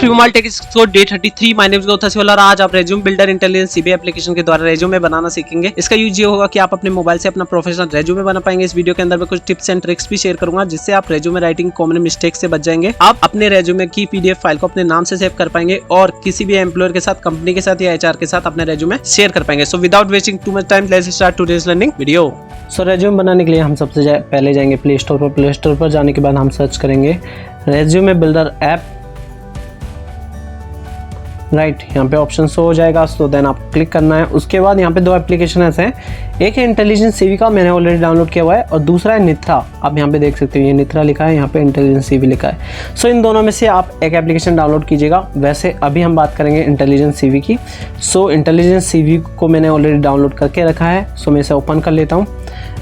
Everyone, tech episode day 33। My name is Gautam Siwal और आज आप resume builder intelligence CB application के द्वारा रेज्यूमे बनाना सीखेंगे। इसका यूज ये होगा कि आप अपने मोबाइल से अपना प्रोफेशनल रेज्यूमे बना पाएंगे। इस वीडियो के अंदर मैं कुछ टिप्स एंड ट्रिक्स भी शेयर करूंगा जिससे आप रेज्यूमे राइटिंग कॉमन मिस्टेक से बच जाएंगे। आप अपने रेज्यूमे की पीडीएफ फाइल को अपने नाम से सेव कर पाएंगे और किसी भी एम्प्लॉयर के साथ, कंपनी के साथ या एचआर के साथ अपने रेज्यूमे शेयर कर पाएंगे। So without wasting too much time, let's start today's learning video. So resume बनाने के लिए हम सबसे पहले जाएंगे प्ले स्टोर पर। प्ले स्टोर पर जाने के बाद हम सर्च करेंगे रेज्यूमे बिल्डर ऐप। राइट, यहाँ पे ऑप्शन शो हो जाएगा, सो देन आप क्लिक करना है। उसके बाद यहाँ पे दो एप्लीकेशन ऐसे हैं, एक है इंटेलिजेंस सीवी का, मैंने ऑलरेडी डाउनलोड किया हुआ है, और दूसरा है नित्रा। आप यहाँ पे देख सकते हो, ये नित्रा लिखा है, यहाँ पे इंटेलिजेंस सीवी लिखा है। सो इन दोनों में से आप एक एप्लीकेशन डाउनलोड कीजिएगा। वैसे अभी हम बात करेंगे इंटेलिजेंस सीवी की। सो इंटेलिजेंस सीवी को मैंने ऑलरेडी डाउनलोड करके रखा है, सो मैं इसे ओपन कर लेता हूँ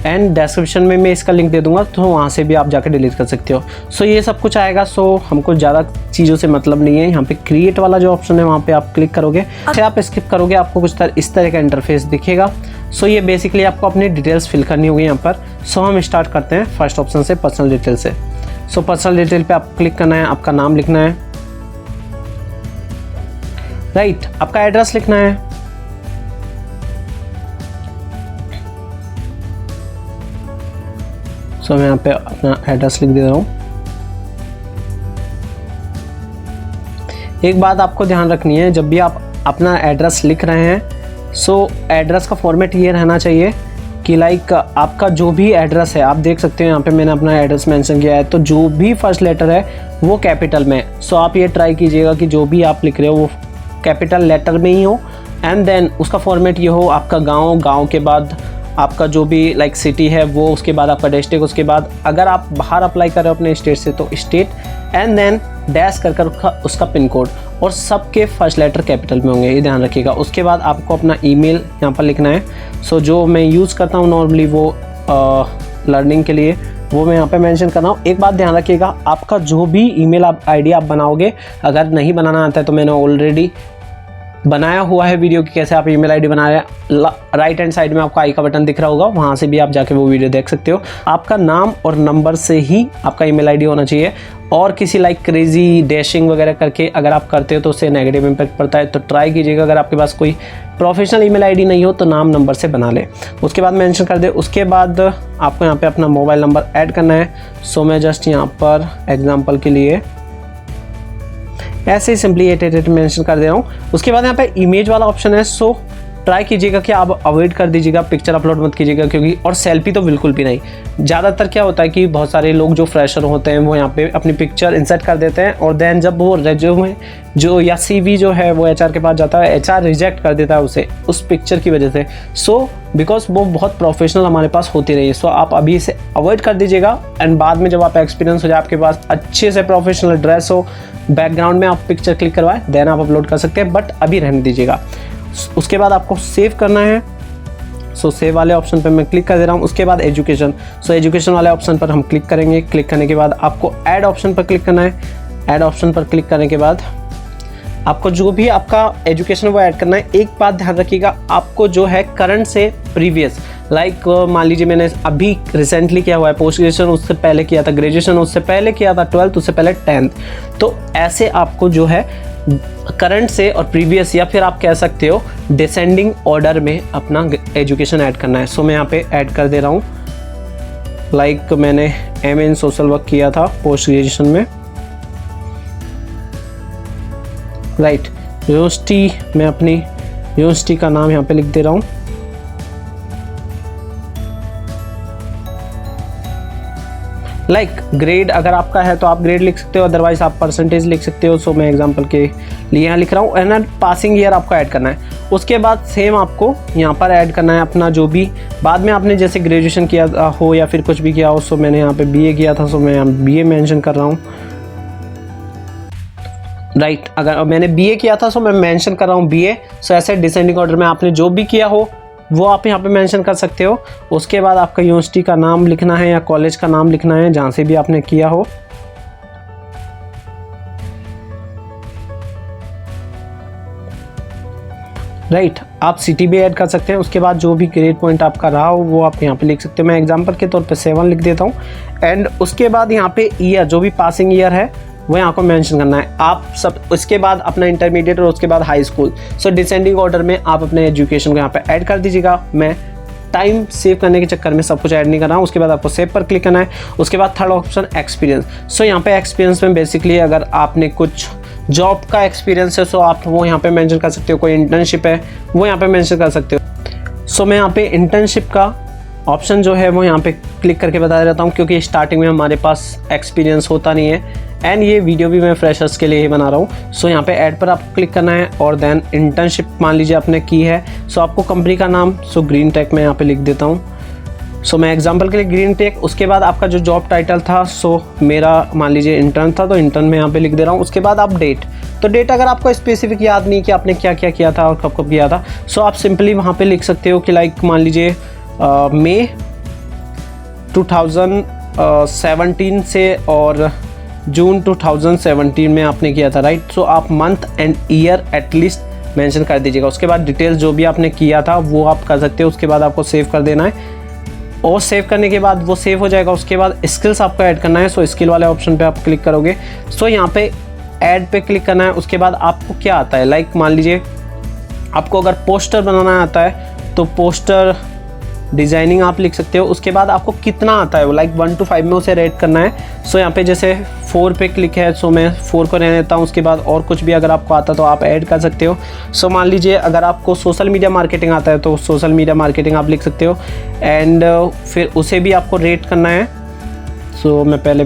एंड डिस्क्रिप्शन में मैं इसका लिंक दे दूंगा, तो वहाँ से भी आप जाकर डिलीट कर सकते हो। सो ये सब कुछ आएगा। सो हमको ज़्यादा चीज़ों से मतलब नहीं है। यहाँ पे क्रिएट वाला जो ऑप्शन है वहाँ पे आप क्लिक करोगे, आप स्किप करोगे, आपको कुछ इस तरह का इंटरफेस दिखेगा। सो ये बेसिकली आपको अपनी डिटेल्स फिल करनी होगी यहाँ पर। सो हम स्टार्ट करते हैं फर्स्ट ऑप्शन से, पर्सनल डिटेल से। सो पर्सनल डिटेल पे आप क्लिक करना है, आपका नाम लिखना है, राइट, आपका एड्रेस लिखना है, सो मैं यहाँ पे अपना एड्रेस लिख दे रहा हूँ। एक बात आपको ध्यान रखनी है, जब भी आप अपना एड्रेस लिख रहे हैं, सो एड्रेस का फॉर्मेट ये रहना चाहिए कि लाइक आपका जो भी एड्रेस है, आप देख सकते हो यहाँ पे मैंने अपना एड्रेस मेंशन किया है, तो जो भी फर्स्ट लेटर है वो कैपिटल में। सो आप ये ट्राई कीजिएगा कि जो भी आप लिख रहे हो वो कैपिटल लेटर में ही हो, एंड देन उसका फॉर्मेट ये हो, आपका गाँव के बाद आपका जो भी लाइक सिटी है वो, उसके बाद आपका डिस्ट्रिक्ट, उसके बाद अगर आप बाहर अप्लाई कर रहे हो अपने स्टेट से तो स्टेट, एंड देन डैश कर उसका पिन कोड, और सबके फर्स्ट लेटर कैपिटल में होंगे, ये ध्यान रखिएगा। उसके बाद आपको अपना ईमेल यहाँ पर लिखना है। सो जो मैं यूज़ करता हूँ नॉर्मली वो लर्निंग के लिए, वो मैं यहाँ पे मेंशन कर रहा हूँ। एक बात ध्यान रखिएगा, आपका जो भी ईमेल आईडी आप बनाओगे, अगर नहीं बनाना आता है तो मैंने ऑलरेडी बनाया हुआ है वीडियो की कैसे आप ईमेल आईडी बना रहे हैं। राइट हैंड साइड में आपको आई का बटन दिख रहा होगा, वहाँ से भी आप जाके वो वीडियो देख सकते हो। आपका नाम और नंबर से ही आपका ईमेल आईडी होना चाहिए, और किसी लाइक क्रेजी डैशिंग वगैरह करके अगर आप करते हो तो उससे नेगेटिव इम्पैक्ट पड़ता है। तो ट्राई कीजिएगा, अगर आपके पास कोई प्रोफेशनल ईमेल आईडी नहीं हो तो नाम नंबर से बना ले, उसके बाद मेंशन कर दे। उसके बाद आपको यहाँ पे अपना मोबाइल नंबर ऐड करना है। सो मैं जस्ट यहाँ पर एग्जाम्पल के लिए ऐसे ही सिंपली 888 मेंशन कर दे रहा हूँ। उसके बाद यहाँ पे इमेज वाला ऑप्शन है। सो ट्राई कीजिएगा कि आप अवॉइड कर दीजिएगा, पिक्चर अपलोड मत कीजिएगा, क्योंकि और सेल्फी तो बिल्कुल भी नहीं। ज़्यादातर क्या होता है कि बहुत सारे लोग जो फ्रेशर होते हैं वो यहाँ पे अपनी पिक्चर इंसर्ट कर देते हैं, और देन जब वो रेज्यूमे जो या सीवी जो है वो एचआर के पास जाता है, एचआर रिजेक्ट कर देता है उसे उस पिक्चर की वजह से। सो बिकॉज वो बहुत प्रोफेशनल हमारे पास होती रही है। सो आप अभी इसे अवॉइड कर दीजिएगा, एंड बाद में जब आप एक्सपीरियंस हो जाए, आपके पास अच्छे से प्रोफेशनल ड्रेस हो, बैकग्राउंड में आप पिक्चर क्लिक करवाएं, देन आप अपलोड कर सकते हैं, बट अभी रहने दीजिएगा। उसके बाद आपको सेव करना है। सो सेव वाले ऑप्शन पर मैं क्लिक कर दे रहा हूँ। उसके बाद एजुकेशन, सो एजुकेशन वाले ऑप्शन पर हम क्लिक करेंगे। क्लिक करने के बाद आपको ऐड ऑप्शन पर क्लिक करना है। ऐड ऑप्शन पर क्लिक करने के बाद आपको जो भी आपका एजुकेशन वो ऐड करना है। एक बात ध्यान रखिएगा, आपको जो है करंट से प्रीवियस, लाइक मान लीजिए मैंने अभी रिसेंटली किया हुआ है पोस्ट ग्रेजुएशन, उससे पहले किया था ग्रेजुएशन, उससे पहले किया था 12th, उससे पहले 10th, तो ऐसे आपको जो है करंट से और प्रीवियस, या फिर आप कह सकते हो डिसेंडिंग ऑर्डर में अपना एजुकेशन ऐड करना है। सो मैं यहाँ पे ऐड कर दे रहा हूँ, लाइक मैंने एमए इन सोशल वर्क किया था पोस्ट ग्रेजुएशन में, राइट। यूनिवर्सिटी, मैं अपनी यूनिवर्सिटी का नाम यहाँ पे लिख दे रहा हूँ, लाइक ग्रेड अगर आपका है तो आप ग्रेड लिख सकते हो, अदरवाइज आप परसेंटेज लिख सकते हो। सो मैं एग्जांपल के लिए यहाँ लिख रहा हूँ, एंड पासिंग ईयर आपको ऐड करना है। उसके बाद सेम आपको यहाँ पर ऐड करना है अपना जो भी बाद में आपने जैसे ग्रेजुएशन किया हो या फिर कुछ भी किया हो। सो मैंने यहाँ पे बीए किया था, सो मैं यहाँ बीए मेंशन कर रहा हूँ, राइट। अगर मैंने बीए किया था सो मैं मेंशन कर रहा हूँ बीए। सो ऐसे डिसेंडिंग ऑर्डर में आपने जो भी किया हो वो आप यहाँ पे मेंशन कर सकते हो। उसके बाद आपका यूनिवर्सिटी का नाम लिखना है या कॉलेज का नाम लिखना है जहाँ से भी आपने किया हो, राइट। आप सिटी भी ऐड कर सकते हैं। उसके बाद जो भी ग्रेड पॉइंट आपका रहा हो वो आप यहाँ पे लिख सकते हो। मैं एग्जांपल के तौर पे 7 लिख देता हूँ। एंड उसके बाद यहाँ पे ईयर, जो भी पासिंग ईयर है वो यहाँ को मेंशन करना है आप सब। उसके बाद अपना इंटरमीडिएट और उसके बाद हाई स्कूल। सो डिसेंडिंग ऑर्डर में आप अपने एजुकेशन को यहाँ पे ऐड कर दीजिएगा। मैं टाइम सेव करने के चक्कर में सब कुछ ऐड नहीं कर रहा हूँ। उसके बाद आपको सेव पर क्लिक करना है। उसके बाद थर्ड ऑप्शन एक्सपीरियंस। सो यहाँ पे एक्सपीरियंस में बेसिकली अगर आपने कुछ जॉब का एक्सपीरियंस है सो आप वो यहाँ पे मेंशन कर सकते हो। कोई इंटर्नशिप है वो यहाँ पे मेंशन कर सकते हो। सो मैं यहाँ पे इंटर्नशिप का ऑप्शन जो है वो यहाँ पे क्लिक करके बता देता हूँ, क्योंकि स्टार्टिंग में हमारे पास एक्सपीरियंस होता नहीं है एंड ये वीडियो भी मैं फ्रेशर्स के लिए ही बना रहा हूँ। सो यहाँ पे ऐड पर आपको क्लिक करना है और देन इंटर्नशिप मान लीजिए आपने की है। सो आपको कंपनी का नाम ग्रीन टेक में यहाँ पे लिख देता हूँ। सो मैं एग्जांपल के लिए ग्रीन टेक। उसके बाद आपका जो जॉब टाइटल था मेरा मान लीजिए इंटर्न था, तो इंटर्न में यहाँ पे लिख दे रहा हूँ। उसके बाद आप डेट, तो डेट अगर आपको स्पेसिफिक याद नहीं कि आपने क्या क्या किया था और कब कब किया था, आप सिंपली वहाँ पे लिख सकते हो कि लाइक मान लीजिए मई 2017 से और जून 2017 में आपने किया था, राइट। सो आप month and year at least mention कर दीजिएगा। उसके बाद डिटेल्स जो भी आपने किया था वो आप कर सकते हो। उसके बाद आपको सेव कर देना है और सेव करने के बाद वो सेव हो जाएगा। उसके बाद स्किल्स आपको ऐड करना है। स्किल वाले ऑप्शन पे आप क्लिक करोगे। यहाँ पे ऐड पे क्लिक करना है। उसके बाद आपको क्या आता है, लाइक मान लीजिए आपको अगर पोस्टर बनाना आता है तो पोस्टर डिज़ाइनिंग आप लिख सकते हो। उसके बाद आपको कितना आता है वो लाइक 1 to 5 में उसे रेट करना है। यहाँ पे जैसे 4 पे क्लिक है, मैं 4 को रहने देता हूँ। उसके बाद और कुछ भी अगर आपको आता तो आप ऐड कर सकते हो। मान लीजिए अगर आपको सोशल मीडिया मार्केटिंग आता है तो सोशल मीडिया मार्केटिंग आप लिख सकते हो एंड फिर उसे भी आपको रेट करना है। मैं पहले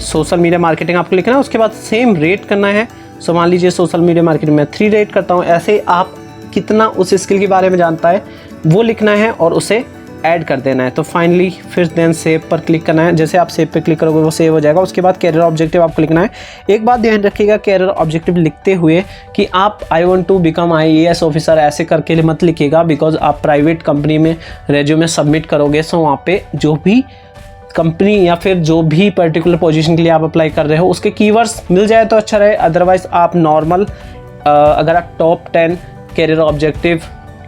सोशल मीडिया मार्केटिंग आपको लिखना है। उसके बाद सेम रेट करना है। मान लीजिए सोशल मीडिया मार्केटिंग में 3 रेट करता हूँ। ऐसे आप कितना उस स्किल के बारे में जानता है वो लिखना है और उसे ऐड कर देना है। तो फाइनली फिर देन सेव पर क्लिक करना है। जैसे आप सेव पे क्लिक करोगे वो सेव हो जाएगा। उसके बाद कैरियर ऑब्जेक्टिव आपको लिखना है। एक बात ध्यान रखिएगा कैरियर ऑब्जेक्टिव लिखते हुए कि आप I want to become IAS officer ऐसे करके मत लिखिएगा, बिकॉज आप प्राइवेट कंपनी में रेज्यूमे सबमिट करोगे। वहाँ पे जो भी कंपनी या फिर जो भी पर्टिकुलर पोजीशन के लिए आप अप्लाई कर रहे हो उसके कीवर्ड्स मिल जाए तो अच्छा रहे। अदरवाइज आप नॉर्मल अगर आप टॉप 10 कैरियर ऑब्जेक्टिव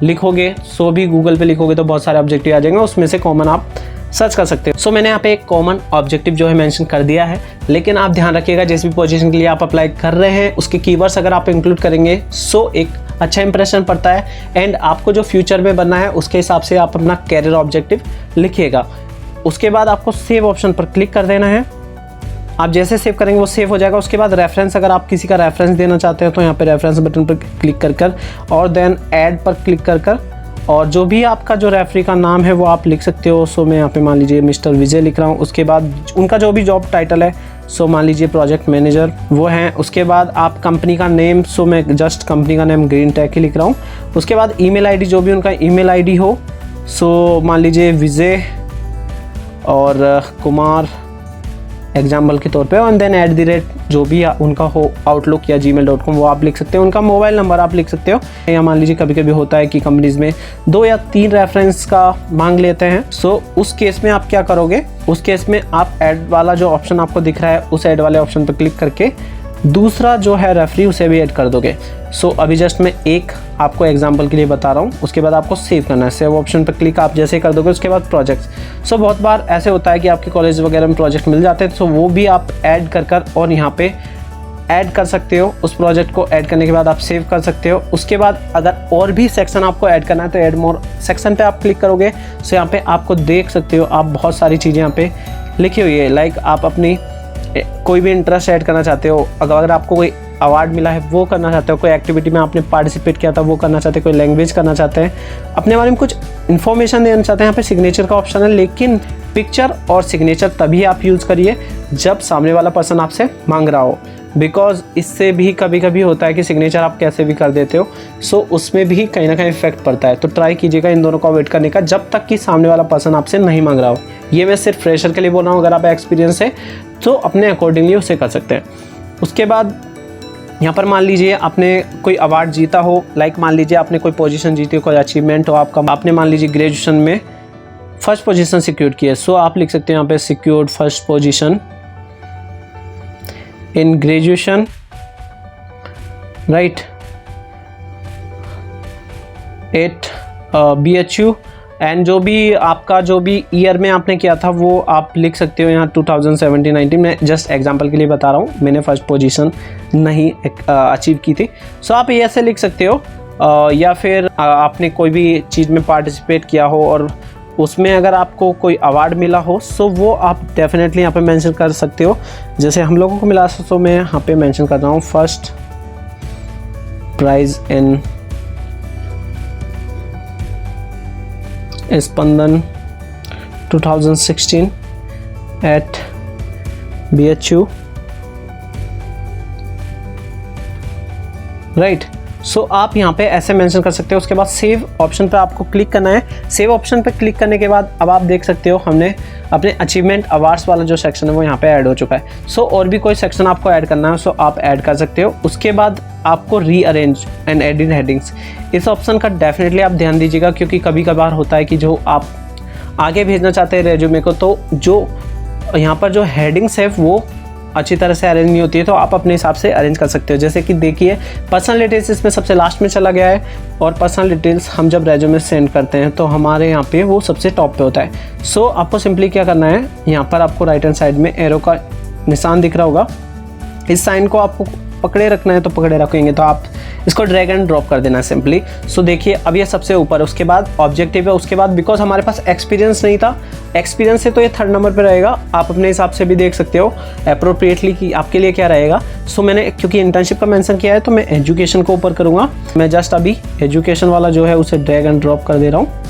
लिखोगे भी गूगल पे लिखोगे तो बहुत सारे ऑब्जेक्टिव आ जाएंगे, उसमें से कॉमन आप सर्च कर सकते हो। मैंने यहाँ पे एक कॉमन ऑब्जेक्टिव जो है मेंशन कर दिया है, लेकिन आप ध्यान रखिएगा जिस भी पोजीशन के लिए आप अप्लाई कर रहे हैं उसके कीवर्ड्स अगर आप इंक्लूड करेंगे एक अच्छा इंप्रेशन पड़ता है एंड आपको जो फ्यूचर में बनना है उसके हिसाब से आप अपना कैरियर ऑब्जेक्टिव लिखिएगा। उसके बाद आपको सेव ऑप्शन पर क्लिक कर देना है। आप जैसे सेव करेंगे वो सेव हो जाएगा। उसके बाद रेफरेंस, अगर आप किसी का रेफरेंस देना चाहते हो तो यहाँ पे रेफरेंस बटन पर क्लिक कर और देन ऐड पर क्लिक कर और जो भी आपका जो रेफरी का नाम है वो आप लिख सकते हो। मैं यहाँ पे मान लीजिए मिस्टर विजय लिख रहा हूँ। उसके बाद उनका जो भी जॉब टाइटल है मान लीजिए प्रोजेक्ट मैनेजर वो हैं। उसके बाद आप कंपनी का नेम, मैं जस्ट कंपनी का नेम ग्रीन टेक ही लिख रहा हूँ। उसके बाद ईमेल आईडी, जो भी उनका ईमेल आईडी हो, मान लीजिए विजय और कुमार एग्जाम्पल के तौर पे, और देन @ जो भी उनका हो आउटलुक या gmail.com वो आप लिख सकते हो। उनका मोबाइल नंबर आप लिख सकते हो। या मान लीजिए कभी कभी होता है कि कंपनीज में 2 या 3 रेफरेंस का मांग लेते हैं। उस केस में आप क्या करोगे, उस केस में आप ऐड वाला जो ऑप्शन आपको दिख रहा है उस ऐड वाले ऑप्शन पर क्लिक करके दूसरा जो है रेफरी उसे भी ऐड कर दोगे। अभी जस्ट मैं एक आपको एग्जांपल के लिए बता रहा हूँ। उसके बाद आपको सेव करना है। सेव ऑप्शन पर क्लिक आप जैसे कर दोगे उसके बाद प्रोजेक्ट्स। बहुत बार ऐसे होता है कि आपके कॉलेज वगैरह में प्रोजेक्ट मिल जाते हैं, वो भी आप ऐड कर और यहाँ पे ऐड कर सकते हो। उस प्रोजेक्ट को ऐड करने के बाद आप सेव कर सकते हो। उसके बाद अगर और भी सेक्शन आपको ऐड करना है तो ऐड मोर सेक्शन पे आप क्लिक करोगे। यहाँ पे आपको देख सकते हो आप बहुत सारी चीज़ें यहाँ पे लिखी हुई है। लाइक आप अपनी कोई भी इंटरेस्ट ऐड करना चाहते हो, अगर आपको कोई अवार्ड मिला है वो करना चाहते हो, कोई एक्टिविटी में आपने पार्टिसिपेट किया था वो करना चाहते हैं, कोई लैंग्वेज करना चाहते हैं, अपने बारे में कुछ इन्फॉर्मेशन देना चाहते हैं। यहाँ पे सिग्नेचर का ऑप्शन है, लेकिन पिक्चर और सिग्नेचर तभी आप यूज़ करिए जब सामने वाला पर्सन आपसे मांग रहा हो, बिकॉज इससे भी कभी कभी होता है कि सिग्नेचर आप कैसे भी कर देते हो। उसमें भी कहीं ना कहीं इफेक्ट पड़ता है। तो ट्राई कीजिएगा इन दोनों को अवॉइड करने का जब तक कि सामने वाला पर्सन आपसे नहीं मांग रहा हो। ये मैं सिर्फ फ्रेशर के लिए बोल रहा हूँ। अगर आप एक्सपीरियंस है तो अपने अकॉर्डिंगली उसे कर सकते हैं। उसके बाद यहाँ पर मान लीजिए आपने कोई अवार्ड जीता हो, लाइक मान लीजिए आपने कोई पोजीशन जीती हो, कोई अचीवमेंट हो आपका, आपने मान लीजिए ग्रेजुएशन में फर्स्ट पोजीशन सिक्योर की है। आप लिख सकते हैं यहाँ पे secured first position in graduation, right, at BHU and जो भी आपका जो भी ईयर में आपने किया था वो आप लिख सकते हो यहाँ 2017-19 में, जस्ट एग्जांपल के लिए बता रहा हूँ, मैंने फर्स्ट पोजीशन नहीं अचीव की थी। सो आप ये ऐसे लिख सकते हो, या फिर आपने कोई भी चीज़ में पार्टिसिपेट किया हो और उसमें अगर आपको कोई अवार्ड मिला हो सो वो आप डेफिनेटली यहाँ पे मेंशन कर सकते हो। जैसे हम लोगों को मिला सो मैं यहाँ पे मेंशन कर रहा हूँ first prize in Spandan 2016 at BHU, right. So आप यहाँ पे ऐसे मेंशन कर सकते हो। उसके बाद सेव ऑप्शन पे आपको क्लिक करना है। सेव ऑप्शन पे क्लिक करने के बाद अब आप देख सकते हो हमने अपने अचीवमेंट अवार्ड्स वाला जो सेक्शन है वो यहाँ पे ऐड हो चुका है। सो और भी कोई सेक्शन आपको ऐड करना है सो आप ऐड कर सकते हो। उसके बाद आपको रीअरेंज एंड एडिट हेडिंग्स, इस ऑप्शन का डेफिनेटली आप ध्यान दीजिएगा, क्योंकि कभी कभार होता है कि जो आप आगे भेजना चाहते हैं रेज्यूमे को, तो जो यहाँ पर जो हेडिंग्स है वो अच्छी तरह से अरेंज नहीं होती है, तो आप अपने हिसाब से अरेंज कर सकते हो। जैसे कि देखिए पर्सनल डिटेल्स इसमें सबसे लास्ट में चला गया है, और पर्सनल डिटेल्स हम जब रेज्यूमे सेंड करते हैं तो हमारे यहाँ पे वो सबसे टॉप पे होता है। सो आपको सिंपली क्या करना है, यहाँ पर आपको राइट हैंड साइड में एरो का निशान दिख रहा होगा, इस साइन को आपको पकड़े रखना है तो पकड़े रखेंगे, तो आप इसको ड्रैग एंड ड्रॉप कर देना है सिंपली। सो देखिए अब ये सबसे ऊपर, उसके बाद ऑब्जेक्टिव है, उसके बाद बिकॉज हमारे पास एक्सपीरियंस नहीं था, एक्सपीरियंस से तो ये 3rd नंबर पे रहेगा। आप अपने हिसाब से भी देख सकते हो अप्रोप्रिएटली कि आपके लिए क्या रहेगा। सो मैंने क्योंकि इंटर्नशिप का मेंशन किया है तो मैं एजुकेशन को ऊपर करूँगा। मैं जस्ट अभी एजुकेशन वाला जो है उसे ड्रैग एंड ड्रॉप कर दे रहा हूँ।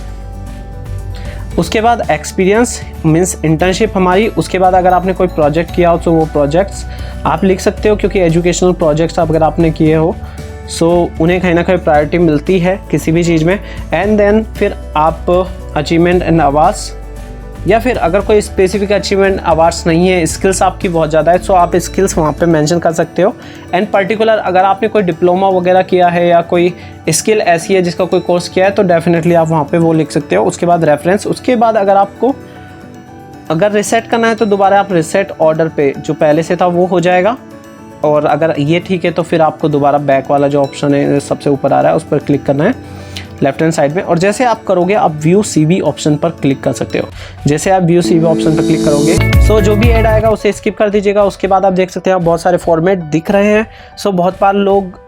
उसके बाद एक्सपीरियंस मीन्स इंटर्नशिप हमारी। उसके बाद अगर आपने कोई प्रोजेक्ट किया हो तो वो प्रोजेक्ट्स आप लिख सकते हो, क्योंकि एजुकेशनल प्रोजेक्ट्स अगर आपने किए हो सो उन्हें कहीं ना कहीं प्रायोरिटी मिलती है किसी भी चीज़ में। एंड देन फिर आप अचीवमेंट एंड अवार्ड्स, या फिर अगर कोई स्पेसिफिक अचीवमेंट अवार्ड्स नहीं है, स्किल्स आपकी बहुत ज़्यादा है, सो आप स्किल्स वहाँ पे मेंशन कर सकते हो। एंड पर्टिकुलर अगर आपने कोई डिप्लोमा वगैरह किया है या कोई स्किल ऐसी है जिसका कोई कोर्स किया है तो डेफिनेटली आप वहाँ पे वो लिख सकते हो। उसके बाद रेफरेंस, उसके बाद अगर आपको अगर रिसेट करना है तो दोबारा आप रिसेट ऑर्डर पे जो पहले से था वो हो जाएगा, और अगर ये ठीक है तो फिर आपको दोबारा बैक वाला जो ऑप्शन है सबसे ऊपर आ रहा है उस पर क्लिक करना है लेफ्ट हैंड साइड में, और जैसे आप करोगे आप व्यू CV ऑप्शन पर क्लिक कर सकते हो। जैसे आप व्यू CV ऑप्शन पर क्लिक करोगे सो जो भी ऐड आएगा उसे स्किप कर दीजिएगा। उसके बाद आप देख सकते हैं बहुत सारे फॉर्मेट दिख रहे हैं। सो बहुत बार लोग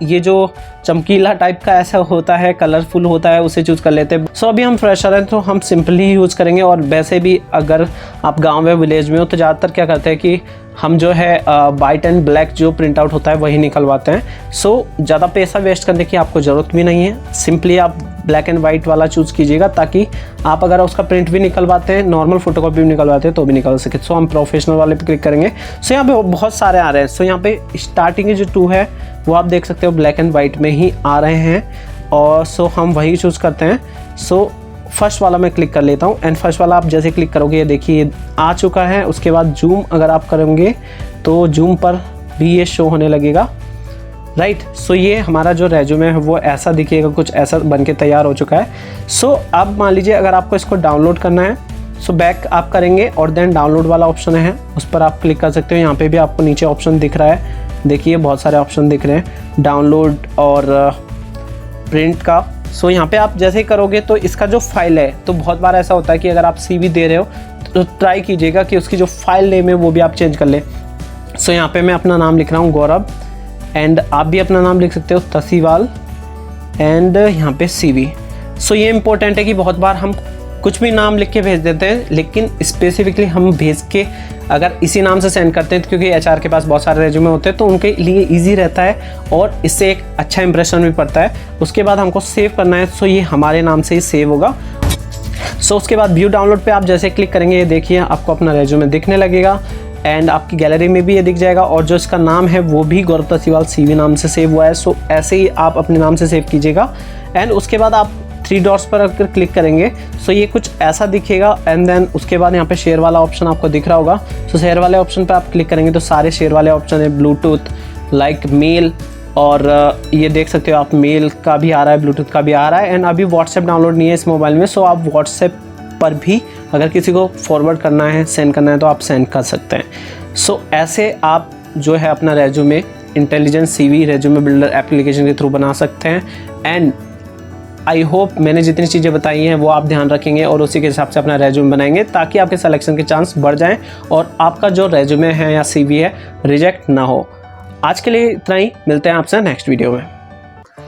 ये जो चमकीला टाइप का ऐसा होता है, कलरफुल होता है, उसे चूज़ कर लेते हैं। सो अभी हम फ्रेशर हैं तो हम सिंपली यूज़ करेंगे, और वैसे भी अगर आप गांव में विलेज में हो तो ज़्यादातर क्या करते हैं कि हम जो है वाइट एंड ब्लैक जो प्रिंट आउट होता है वही निकलवाते हैं। सो ज़्यादा पैसा वेस्ट करने की आपको ज़रूरत भी नहीं है, सिंपली आप ब्लैक एंड वाइट वाला चूज़ कीजिएगा, ताकि आप अगर उसका प्रिंट भी निकलवाते हैं, नॉर्मल फोटोकॉपी भी निकलवाते हैं तो भी निकल सके। सो हम प्रोफेशनल वाले पे क्लिक करेंगे। सो यहाँ पे बहुत सारे आ रहे हैं। सो यहाँ पे स्टार्टिंग के जो 2 है वो आप देख सकते हो ब्लैक एंड वाइट में ही आ रहे हैं, और सो हम वही चूज़ करते हैं। सो फर्स्ट वाला मैं क्लिक कर लेता हूँ, एंड फर्स्ट वाला आप जैसे क्लिक करोगे ये देखिए आ चुका है। उसके बाद जूम अगर आप करेंगे तो जूम पर भी ये शो होने लगेगा, राइट। सो ये हमारा जो रेज्यूमे है वो ऐसा दिखेगा, कुछ ऐसा बन के तैयार हो चुका है। सो अब मान लीजिए अगर आपको इसको डाउनलोड करना है सो बैक आप करेंगे और देन डाउनलोड वाला ऑप्शन है उस पर आप क्लिक कर सकते हो। यहाँ पे भी आपको नीचे ऑप्शन दिख रहा है, देखिए बहुत सारे ऑप्शन दिख रहे हैं डाउनलोड और प्रिंट का। सो यहाँ पे आप जैसे ही करोगे तो इसका जो फाइल है, तो बहुत बार ऐसा होता है कि अगर आप CV दे रहे हो तो ट्राई कीजिएगा कि उसकी जो फाइल नेम है वो भी आप चेंज कर लें। सो यहाँ पे मैं अपना नाम लिख रहा हूँ गौरव, एंड आप भी अपना नाम लिख सकते हो तसीवाल, एंड यहाँ पे CV। सो ये इंपॉर्टेंट है कि बहुत बार हम कुछ भी नाम लिख के भेज देते हैं, लेकिन स्पेसिफिकली हम भेज के अगर इसी नाम से सेंड करते हैं, क्योंकि HR के पास बहुत सारे रेज्यूमे होते हैं तो उनके लिए इजी रहता है और इससे एक अच्छा इंप्रेशन भी पड़ता है। उसके बाद हमको सेव करना है, सो ये हमारे नाम से ही सेव होगा। सो उसके बाद व्यू डाउनलोड पे आप जैसे क्लिक करेंगे ये देखिए आपको अपना रेज्यूमे दिखने लगेगा, एंड आपकी गैलरी में भी ये दिख जाएगा, और जो इसका नाम है वो भी गौरव तसीवाल CV नाम से सेव हुआ है। सो ऐसे ही आप अपने नाम से सेव कीजिएगा। एंड उसके बाद आप 3 डॉट्स पर अगर क्लिक करेंगे सो ये कुछ ऐसा दिखेगा, एंड देन उसके बाद यहाँ पे शेयर वाला ऑप्शन आपको दिख रहा होगा। सो शेयर वाले ऑप्शन पर आप क्लिक करेंगे तो सारे शेयर वाले ऑप्शन है, ब्लूटूथ, लाइक मेल, और ये देख सकते हो आप मेल का भी आ रहा है, ब्लूटूथ का भी आ रहा है। एंड अभी व्हाट्सएप डाउनलोड नहीं है इस मोबाइल में, सो आप व्हाट्सएप पर भी अगर किसी को फॉरवर्ड करना है, सेंड करना है तो आप सेंड कर सकते हैं। सो ऐसे आप जो है अपना resume intelligent CV resume builder application के थ्रू बना सकते हैं। एंड आई होप मैंने जितनी चीज़ें बताई हैं वो आप ध्यान रखेंगे और उसी के हिसाब से अपना रेज्यूमे बनाएंगे ताकि आपके सिलेक्शन के चांस बढ़ जाएं और आपका जो रेज्यूमे है या CV है रिजेक्ट ना हो। आज के लिए इतना ही, मिलते हैं आपसे नेक्स्ट वीडियो में।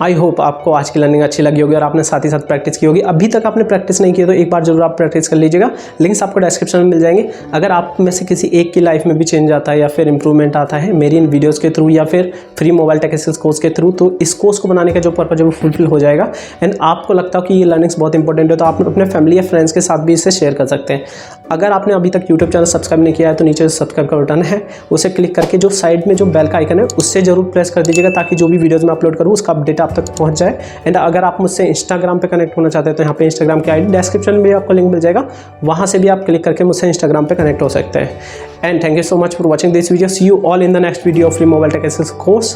आई होप आपको आज की लर्निंग अच्छी लगी होगी और आपने साथ ही साथ प्रैक्टिस की होगी। अभी तक आपने प्रैक्टिस नहीं की तो एक बार जरूर आप प्रैक्टिस कर लीजिएगा। लिंक्स आपको डिस्क्रिप्शन में मिल जाएंगे। अगर आप में से किसी एक की लाइफ में भी चेंज आता है या फिर इंप्रूवमेंट आता है मेरी इन वीडियोस के थ्रू या फिर free mobile tech skills course के थ्रू, तो इस कोर्स को बनाने का जो पर्पज है वो फुलफिल हो जाएगा। एंड आपको लगता हो कि ये लर्निंग्स बहुत इंपॉर्टेंट है तो आप अपने फैमिली या फ्रेंड्स के साथ भी इसे शेयर कर सकते हैं। अगर आपने अभी तक यूट्यूब चैनल सब्सक्राइब नहीं किया है तो नीचे सब्सक्राइब का बटन है, उसे क्लिक करके जो साइड में जो बेल का आइकन है उससे जरूर प्रेस कर दीजिएगा ताकि जो भी वीडियोस मैं अपलोड करूँ उसका अपडेट आप तक पहुंच जाए। एंड अगर आप मुझसे इंस्टाग्राम पे कनेक्ट होना चाहते हैं तो यहाँ पे इंस्टाग्राम की आईडी डिस्क्रिप्शन में भी आपको लिंक मिल जाएगा, वहाँ से भी आप क्लिक करके मुझसे इंस्टाग्राम पे कनेक्ट हो सकते हैं। And thank you so much for watching this video. See you all in the next video of free mobile tech skills course.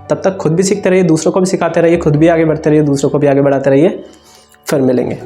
तब तक खुद भी सीखते रहिए, दूसरों को भी सिखाते रहिए, खुद भी आगे बढ़ते रहिए, दूसरों को भी आगे बढ़ाते रहिए। फिर मिलेंगे।